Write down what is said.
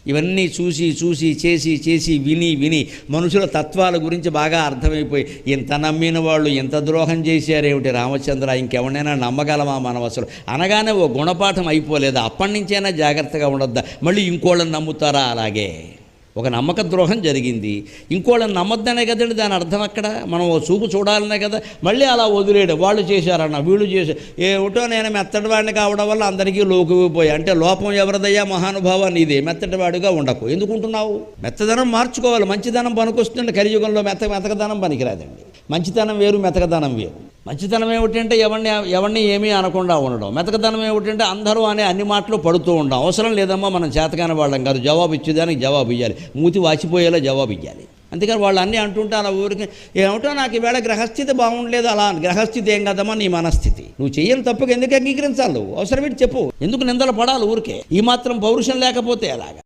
ఇవన్నీ చూసి చూసి చేసి చేసి విని విని మనుషుల తత్వాల గురించి బాగా అర్థమైపోయి ఇంత నమ్మిన వాళ్ళు ఇంత ద్రోహం చేశారేమిటి రామచంద్ర, ఇంకెవరినైనా నమ్మగలమా మనం అసలు అనగానే ఓ గుణపాఠం అయిపోలేదు. అప్పటి నుంచైనా జాగ్రత్తగా ఉండొద్దా, మళ్ళీ ఇంకోళ్ళని నమ్ముతారా? అలాగే ఒక నమ్మక ద్రోహం జరిగింది, ఇంకోళ్ళని నమ్మద్దనే కదండి దాని అర్థం. అక్కడ మనం ఓ చూపు చూడాలనే కదా, మళ్ళీ అలా వదిలేయడం. వాళ్ళు చేశారన్న వీళ్ళు చేశారు, ఏమిటో నేను మెత్తటివాడిని కావడం వల్ల అందరికీ లోకుపోయి. అంటే లోపం ఎవరిదయ్యా మహానుభావ, నీదే. మెత్తటివాడిగా ఉండకు. ఎందుకుంటున్నావు? మెత్తదనం మార్చుకోవాలి. మంచిదనం పనికొస్తుంది. కలియుగంలో మెతకదనం పనికిరాదండి. మంచితనం వేరు, మెతకదనం వేరు. మంచితనం ఏమిటంటే ఎవరిని ఏమీ అనకుండా ఉండడం. మెతకదనం ఏమిటంటే అందరూ అనే అన్ని మాటలు పడుతూ ఉండడం. అవసరం లేదమ్మా, మనం చేతకాని వాళ్ళం కాదు, జవాబు ఇచ్చేదానికి జవాబు ఇవ్వాలి, మూతి వాచిపోయేలా జవాబు ఇవ్వాలి. అందుకని వాళ్ళు అన్నీ అంటుంటే అలా ఊరికి ఏమిటో నాకు ఈవేళ గ్రహస్థితి బాగుండలేదు. అలా గ్రహస్థితి ఏం కదమ్మా, నీ మనస్థితి. నువ్వు చేయని తప్పుకు ఎందుకు అంగీకరించాలి? నువ్వు అవసరమేంటి చెప్పు. ఎందుకు నిందలు పడాలి ఊరికే? ఈ మాత్రం పౌరుషం లేకపోతే ఎలాగా?